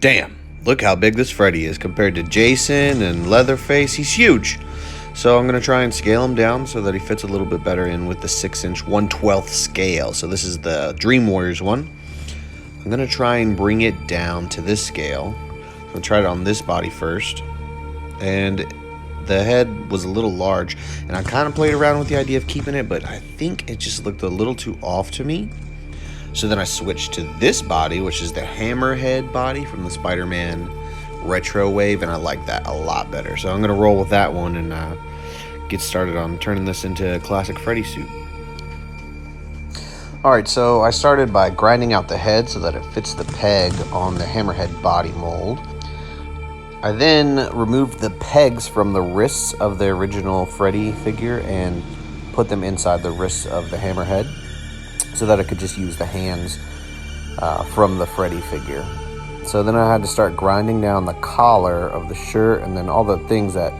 Damn, look how big this Freddy is compared to Jason and Leatherface. He's huge. So I'm going to try and scale him down so that he fits a little bit better in with the 6-inch 1/12 scale. So this is the Dream Warriors one. I'm going to try and bring it down to this scale. I'm going to try it on this body first. And the head was a little large, and I kind of played around with the idea of keeping it, but I think it just looked a little too off to me. So then I switched to this body, which is the Hammerhead body from the Spider-Man retro wave, and I like that a lot better. So I'm going to roll with that one and get started on turning this into a classic Freddy suit. Alright, so I started by grinding out the head so that it fits the peg on the Hammerhead body mold. I then removed the pegs from the wrists of the original Freddy figure and put them inside the wrists of the Hammerhead so that I could just use the hands from the Freddy figure. So then I had to start grinding down the collar of the shirt and then all the things that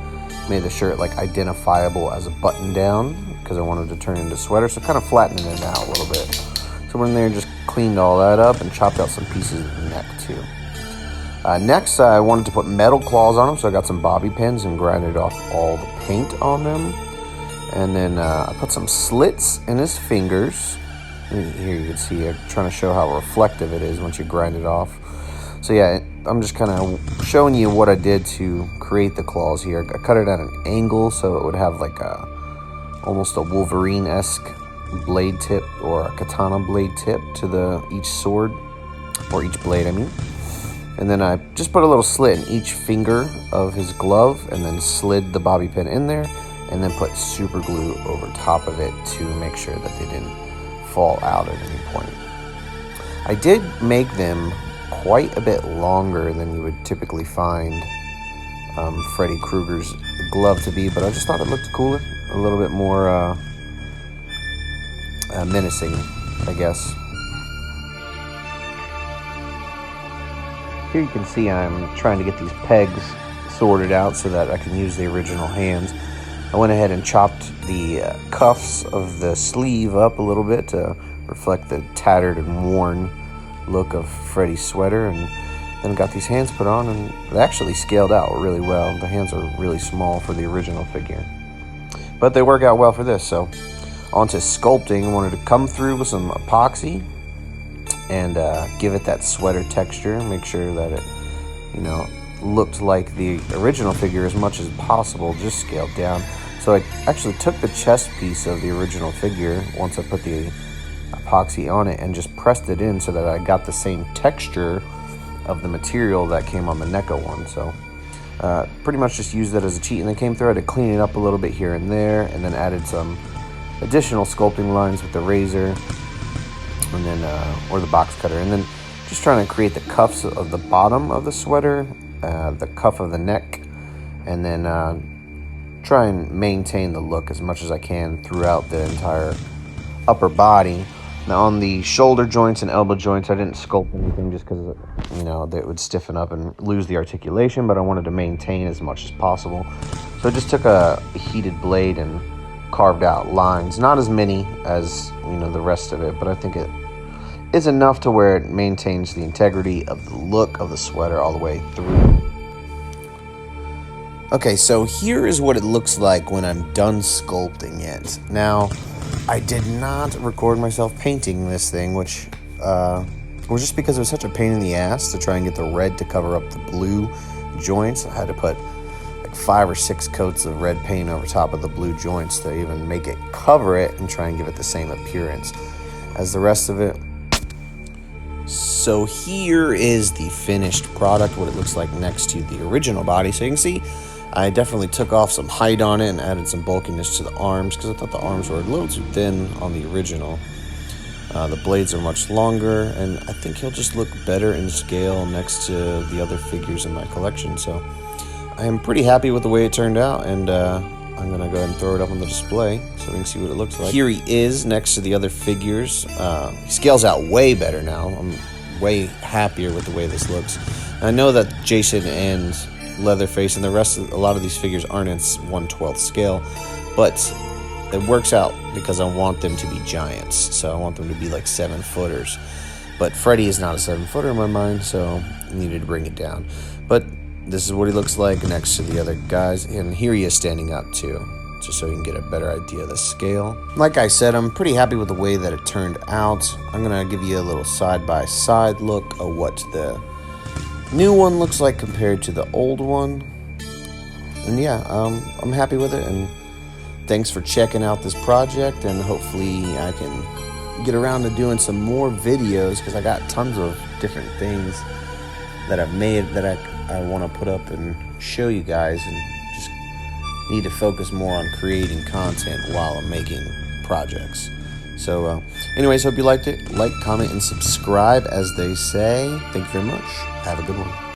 made the shirt like identifiable as a button down because I wanted to turn it into a sweater, so kind of flattening it out a little bit. So I went in there and just cleaned all that up and chopped out some pieces of the neck too. Next, I wanted to put metal claws on them, so I got some bobby pins and grinded off all the paint on them. And then I put some slits in his fingers. Here you can see I'm trying to show how reflective it is once you grind it off. So yeah, I'm just kind of showing you what I did to create the claws here. I cut it at an angle so it would have like almost a Wolverine-esque blade tip or a katana blade tip to each sword, or each blade, I mean. And then I just put a little slit in each finger of his glove and then slid the bobby pin in there and then put super glue over top of it to make sure that they didn't fall out at any point. I did make them quite a bit longer than you would typically find Freddy Krueger's glove to be, but I just thought it looked cooler, a little bit more menacing, I guess. Here you can see I'm trying to get these pegs sorted out so that I can use the original hands. I went ahead and chopped the cuffs of the sleeve up a little bit to reflect the tattered and worn look of Freddy's sweater, and then got these hands put on, and they actually scaled out really well. The hands are really small for the original figure, but they work out well for this. So onto sculpting. I wanted to come through with some epoxy and give it that sweater texture, make sure that it, you know, looked like the original figure as much as possible, just scaled down. So I actually took the chest piece of the original figure once I put the epoxy on it and just pressed it in so that I got the same texture of the material that came on the NECA one. So pretty much just used that as a cheat, and then came through. I had to clean it up a little bit here and there, and then added some additional sculpting lines with the razor and then or the box cutter, and then just trying to create the cuffs of the bottom of the sweater, the cuff of the neck, and then try and maintain the look as much as I can throughout the entire upper body. Now on the shoulder joints and elbow joints, I didn't sculpt anything just because, you know, they would stiffen up and lose the articulation, but I wanted to maintain as much as possible. So I just took a heated blade and carved out lines, not as many as, you know, the rest of it, but I think it is enough to where it maintains the integrity of the look of the sweater all the way through. Okay, so here is what it looks like when I'm done sculpting it. Now, I did not record myself painting this thing, which was just because it was such a pain in the ass to try and get the red to cover up the blue joints. I had to put like 5 or 6 coats of red paint over top of the blue joints to even make it cover it and try and give it the same appearance as the rest of it. So here is the finished product, what it looks like next to the original body. So you can see I definitely took off some height on it and added some bulkiness to the arms because I thought the arms were a little too thin on the original. The blades are much longer, and I think he'll just look better in scale next to the other figures in my collection. So I am pretty happy with the way it turned out, and I'm going to go ahead and throw it up on the display so we can see what it looks like. Here he is next to the other figures. He scales out way better now. I'm way happier with the way this looks. And I know that Jason and Leatherface and the rest of a lot of these figures aren't in 1/12 scale, but it works out because I want them to be giants. So I want them to be like 7-footers. But Freddy is not a 7-footer in my mind, so I needed to bring it down. But this is what he looks like next to the other guys, and here he is standing up too, just so you can get a better idea of the scale. Like I said, I'm pretty happy with the way that it turned out. I'm gonna give you a little side-by-side look of what the new one looks like compared to the old one. And yeah, I'm happy with it, and thanks for checking out this project, and hopefully I can get around to doing some more videos, because I got tons of different things that I've made that I want to put up and show you guys, and just need to focus more on creating content while I'm making projects. So anyways, hope you liked it. Like, comment, and subscribe, as they say. Thank you very much. Have a good one.